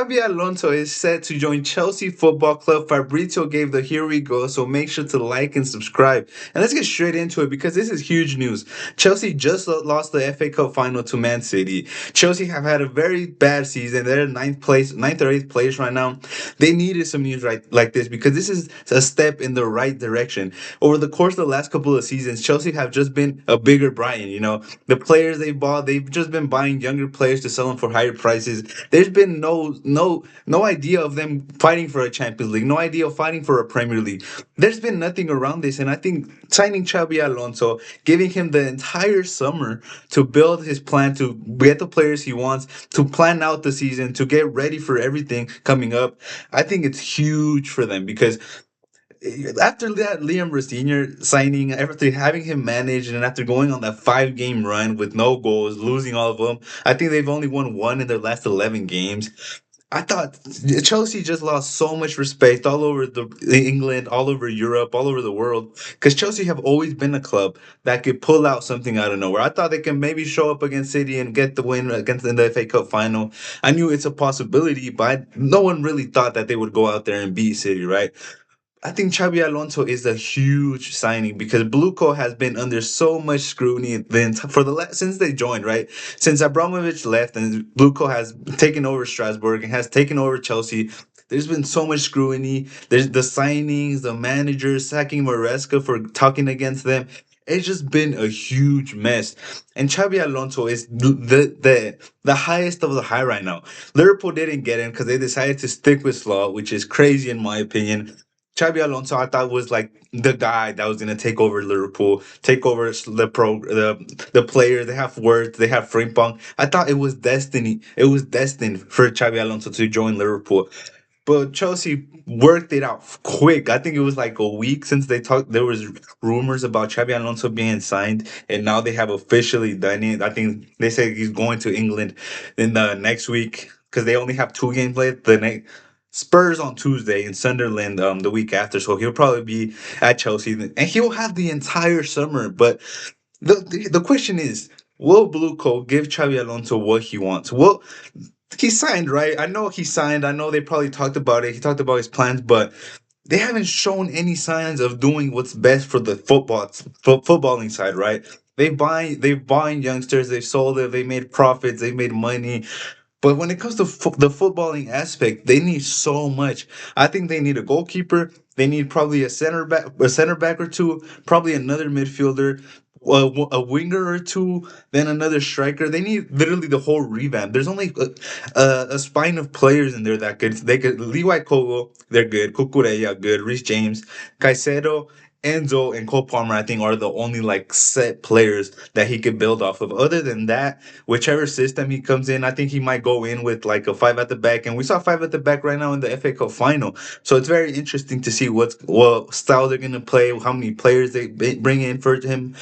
Xabi Alonso is set to join Chelsea Football Club. Fabrizio gave the here we go, so make sure to like and subscribe. And let's get straight into it because this is huge news. Chelsea just lost the FA Cup final to Man City. Chelsea have had a very bad season. They're in ninth or eighth place right now. They needed some news like this because this is a step in the right direction. Over the course of the last couple of seasons, Chelsea have just been a bigger Brian. The players they bought, they've just been buying younger players to sell them for higher prices. There's been no idea of them fighting for a Champions League, no idea of fighting for a Premier League. There's been nothing around this, and I think signing Xabi Alonso, giving him the entire summer to build his plan, to get the players he wants, to plan out the season, to get ready for everything coming up. I think it's huge for them because after that Liam Rosenior signing, after having him managed, and after going on that 5 game run with no goals, losing all of them, I think they've only won one in their last 11 games. I thought Chelsea just lost so much respect all over the England, all over Europe, all over the world. Because Chelsea have always been a club that could pull out something out of nowhere. I thought they can maybe show up against City and get the win against in the FA Cup final. I knew it's a possibility, but no one really thought that they would go out there and beat City, right? I think Xabi Alonso is a huge signing because Bluco has been under so much scrutiny since they joined, right? Since Abramovich left and Bluco has taken over Strasbourg and has taken over Chelsea, there's been so much scrutiny. There's the signings, the managers sacking Maresca for talking against them. It's just been a huge mess, and Xabi Alonso is the highest of the high right now. Liverpool didn't get him because they decided to stick with Slaw, which is crazy in my opinion. Xabi Alonso, I thought was like the guy that was gonna take over Liverpool, take over the players. They have words, they have Frimpong. I thought it was destiny. It was destined for Xabi Alonso to join Liverpool. But Chelsea worked it out quick. I think it was like a week since they talked. There was rumors about Xabi Alonso being signed, and now they have officially done it. I think they say he's going to England in the next week because they only have 2 games left. The next Spurs on Tuesday and Sunderland the week after, so he'll probably be at Chelsea and he'll have the entire summer. But the question is, will Bluco give Xabi Alonso what he wants? Well, he signed, right? I know he signed. I know they probably talked about it. He talked about his plans, but they haven't shown any signs of doing what's best for the footballing side, right? They've buying youngsters. They've sold it. They made profits. They made money. But when it comes to the footballing aspect, they need so much. I think they need a goalkeeper. They need probably a center back or two, probably another midfielder, a winger or two, then another striker. They need literally the whole revamp. There's only a spine of players in there that could they could Levi Kogo, they're good. Kukureya, good. Reece James, Caicedo, Enzo, and Cole Palmer, I think, are the only like set players that he could build off of. Other than that, whichever system he comes in, I think he might go in with like a five at the back, and we saw five at the back right now in the FA Cup final. So it's very interesting to see what style they're gonna play, how many players they bring in for him.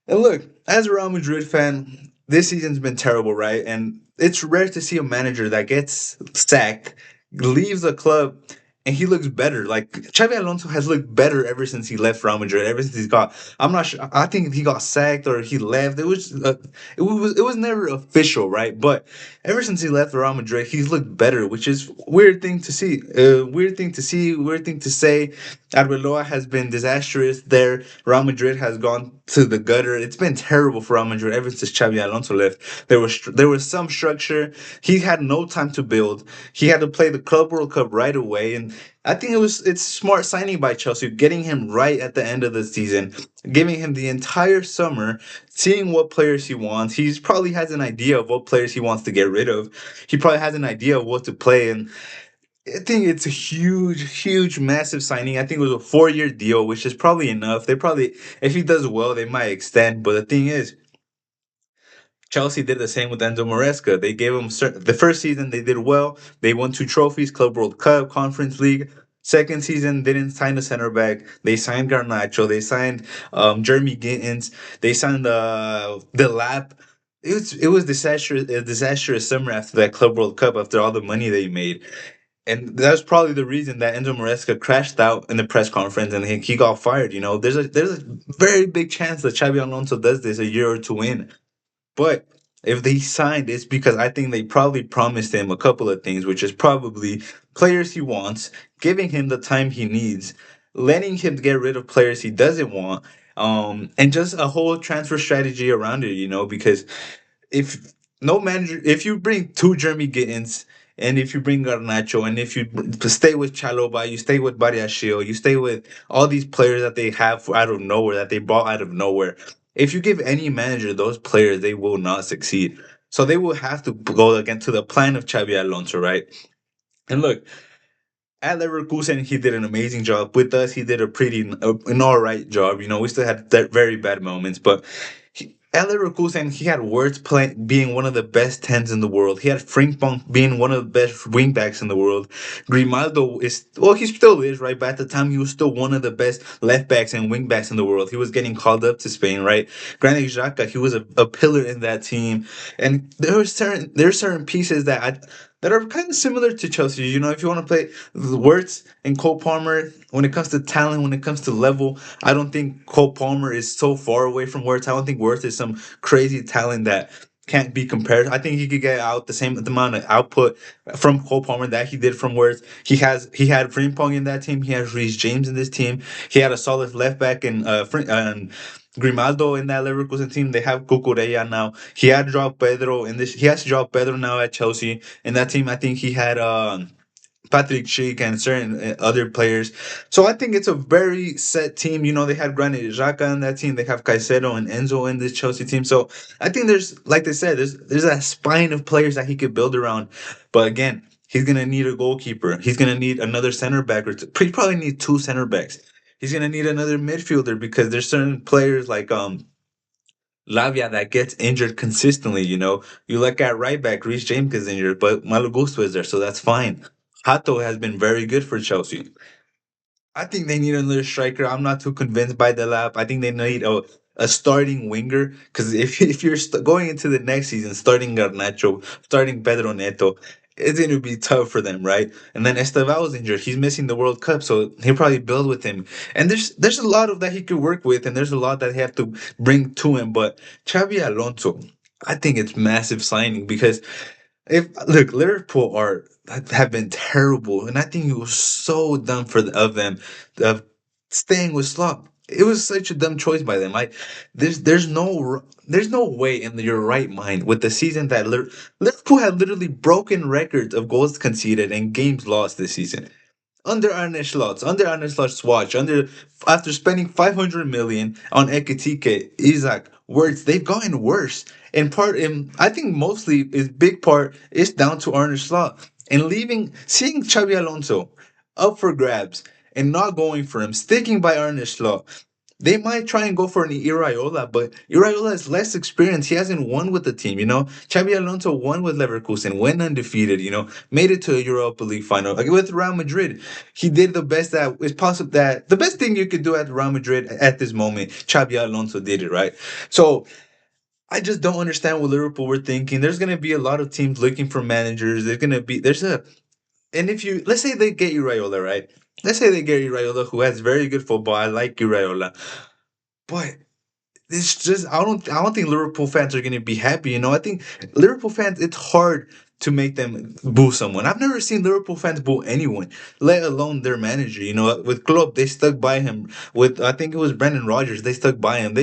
And look, as a Real Madrid fan, this season's been terrible, right? And it's rare to see a manager that gets sacked, leaves a club, and he looks better. Like Xavi Alonso has looked better ever since he left Real Madrid. Ever since he's got, I'm not sure. I think he got sacked or he left. It was never official, right? But ever since he left Real Madrid, he's looked better, which is weird thing to see. Weird thing to see. Weird thing to say. Arbeloa has been disastrous there. Real Madrid has gone to the gutter. It's been terrible for Real Madrid ever since Xabi Alonso left. There was some structure. He had no time to build. He had to play the Club World Cup right away, and I think it's smart signing by Chelsea, getting him right at the end of the season, giving him the entire summer, seeing what players he wants. He's probably has an idea of what players he wants to get rid of. He probably has an idea of what to play, and I think it's a huge, massive signing. I think it was a 4 year deal, which is probably enough. They probably, if he does well, they might extend. But the thing is, Chelsea did the same with Enzo Maresca. They gave him the first season they did well. They won 2 trophies: Club World Cup, Conference League. Second season, they didn't sign a center back. They signed Garnacho. They signed Jeremy Gittins. They signed the Lap. It was a disastrous summer after that Club World Cup. After all the money they made. And that's probably the reason that Enzo Maresca crashed out in the press conference and he got fired. There's a very big chance that Xabi Alonso does this a year or two in. But if they signed, it's because I think they probably promised him a couple of things, which is probably players he wants, giving him the time he needs, letting him get rid of players he doesn't want, and just a whole transfer strategy around it, because if no manager, if you bring two Jeremy Gittins, and if you bring Garnacho, and if you stay with Chaloba, you stay with Bariashio, you stay with all these players that they have out of nowhere, that they brought out of nowhere. If you give any manager those players, they will not succeed. So they will have to go again to the plan of Xabi Alonso, right? And look, at Leverkusen, he did an amazing job. With us, he did an all right job. We still had very bad moments, but at Leverkusen, he had Wirtz being one of the best tens in the world. He had Frimpong being one of the best wingbacks in the world. Grimaldo he still is, right? But at the time, he was still one of the best left backs and wingbacks in the world. He was getting called up to Spain, right? Granit Xhaka, he was a pillar in that team. And there are certain pieces that are kind of similar to Chelsea. If you want to play Wirtz and Cole Palmer, when it comes to talent, when it comes to level, I don't think Cole Palmer is so far away from Wirtz. I don't think Wirtz is some crazy talent that can't be compared. I think he could get out the same amount of output from Cole Palmer that he did from Wirtz. He had Frimpong in that team. He has Reece James in this team. He had a solid left back and Grimaldo in that Leverkusen team. They have Cucurella now. He had Joao Pedro in this. He has Joao Pedro now at Chelsea. In that team, I think he had Patrick Schick and certain other players. So I think it's a very set team. They had Granit Xhaka in that team. They have Caicedo and Enzo in this Chelsea team. So I think there's, like they said, there's a spine of players that he could build around. But again, he's gonna need a goalkeeper. He's gonna need another center back, or he probably need two center backs. He's gonna need another midfielder because there's certain players like Lavia that gets injured consistently. You look at right back, Reece James is injured, but Malo Gusto is there, so that's fine. Hato has been very good for Chelsea. I think they need another striker. I'm not too convinced by the lap. I think they need a starting winger because if you're going into the next season starting Garnacho, starting Pedro Neto, it's going to be tough for them, right? And then Esteval's injured. He's missing the World Cup, so he'll probably build with him. And there's a lot of that he could work with, and there's a lot that he have to bring to him. But Xabi Alonso, I think it's massive signing because if look, Liverpool are have been terrible, and I think it was so dumb of them of staying with Klopp. It was such a dumb choice by them. There's no way in your right mind with the season that Liverpool had literally broken records of goals conceded and games lost this season under Arne Slot's watch, after spending 500 million on Ekitike, Isaac, Words, they've gotten worse. And I think mostly is big part is down to Arne Slot and seeing Xabi Alonso up for grabs and not going for him, sticking by Arne Slot. They might try and go for an Iraola, but Iraola is less experienced. He hasn't won with the team, Xabi Alonso won with Leverkusen, went undefeated, made it to a Europa League final. Like with Real Madrid, he did the best that is possible. That the best thing you could do at Real Madrid at this moment, Xabi Alonso did it, right? So I just don't understand what Liverpool were thinking. There's gonna be a lot of teams looking for managers. And if you let's say they get Iraola, right? Let's say they get Iraola, who has very good football. I like Iraola, but it's just I don't think Liverpool fans are gonna be happy. I think Liverpool fans, it's hard to make them boo someone. I've never seen Liverpool fans boo anyone, let alone their manager. With Klopp, they stuck by him. With I think it was Brendan Rodgers, they stuck by him.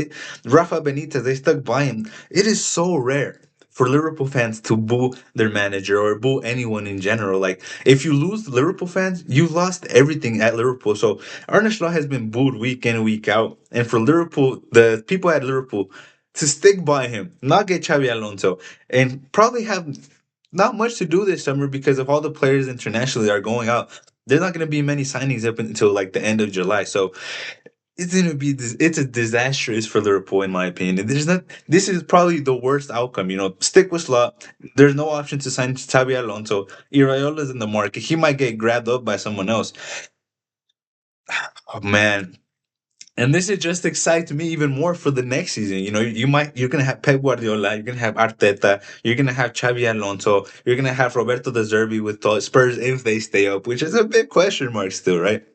Rafa Benitez, they stuck by him. It is so rare for Liverpool fans to boo their manager or boo anyone in general. Like if you lose Liverpool fans, you lost everything at Liverpool. So Arne Slot has been booed week in week out, and for Liverpool, the people at Liverpool to stick by him, not get Xabi Alonso, and probably have not much to do this summer because of all the players internationally are going out. There's not going to be many signings up until like the end of July. So it's a disastrous for Liverpool in my opinion. This is probably the worst outcome. Stick with Slot. There's no option to sign Xabi Alonso. Iraola's in the market. He might get grabbed up by someone else. Oh man. And this is just excites me even more for the next season. You're gonna have Pep Guardiola, you're gonna have Arteta, you're gonna have Xabi Alonso, you're gonna have Roberto De Zerbi with Spurs if they stay up, which is a big question mark still, right?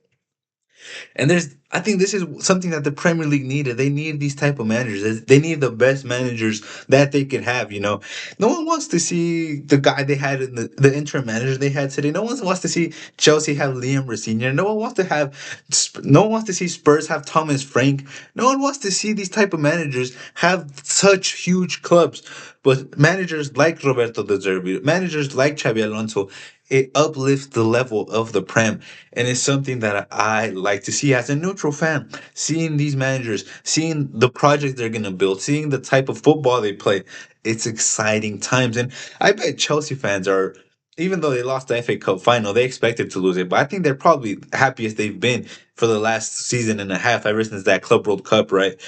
And I think this is something that the Premier League needed. They need these type of managers. They need the best managers that they could have. No one wants to see the guy they had in the interim manager they had today. No one wants to see Chelsea have Liam Rosenior. No one wants to see Spurs have Thomas Frank. No one wants to see these type of managers have such huge clubs. But managers like Roberto De Zerbi, managers like Xabi Alonso, it uplifts the level of the Prem. And it's something that I like to see as a neutral fan. Seeing these managers, seeing the project they're going to build, seeing the type of football they play, it's exciting times. And I bet Chelsea fans are, even though they lost the FA Cup final, they expected to lose it. But I think they're probably happiest they've been for the last season and a half, ever since that Club World Cup, right?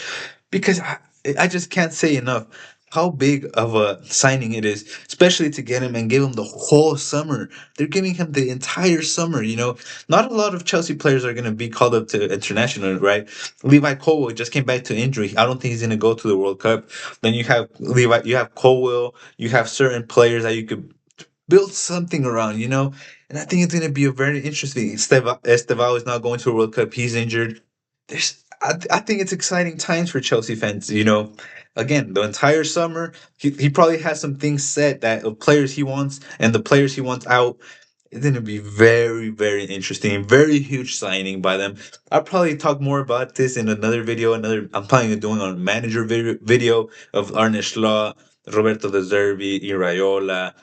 Because I just can't say enough how big of a signing it is, especially to get him and give him the whole summer. They're giving him the entire summer. Not a lot of Chelsea players are going to be called up to international, right? Levi Colwill just came back to injury. I don't think he's going to go to the World Cup. Then you have Colwill, you have certain players that you could build something around, And I think it's going to be a very interesting. Estevao is not going to the World Cup. He's injured. I think it's exciting times for Chelsea fans. Again, the entire summer, he probably has some things set that of players he wants and the players he wants out. It's going to be very, very interesting. Very huge signing by them. I'll probably talk more about this in another video. I'm planning on doing a manager video of Arne Slot, Roberto De Zerbi, Iraola,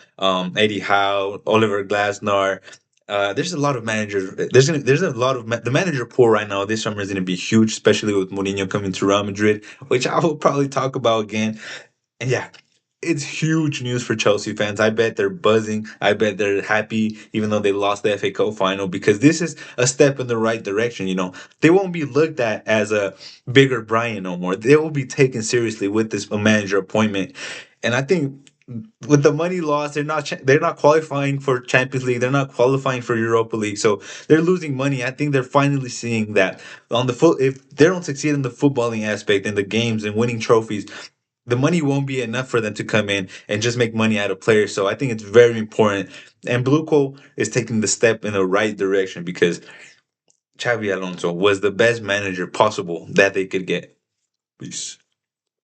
Eddie Howe, Oliver Glasner. There's a lot of managers. There's a lot of the manager pool right now. This summer is going to be huge, especially with Mourinho coming to Real Madrid, which I will probably talk about again. And yeah, it's huge news for Chelsea fans. I bet they're buzzing. I bet they're happy, even though they lost the FA Cup final, because this is a step in the right direction. They won't be looked at as a bigger Brian no more. They will be taken seriously with this manager appointment, and I think with the money lost, they're not qualifying for Champions League. They're not qualifying for Europa League, so they're losing money. I think they're finally seeing that on the foot. If they don't succeed in the footballing aspect, in the games and winning trophies, the money won't be enough for them to come in and just make money out of players. So I think it's very important. And Bluco is taking the step in the right direction because Xavi Alonso was the best manager possible that they could get. Peace.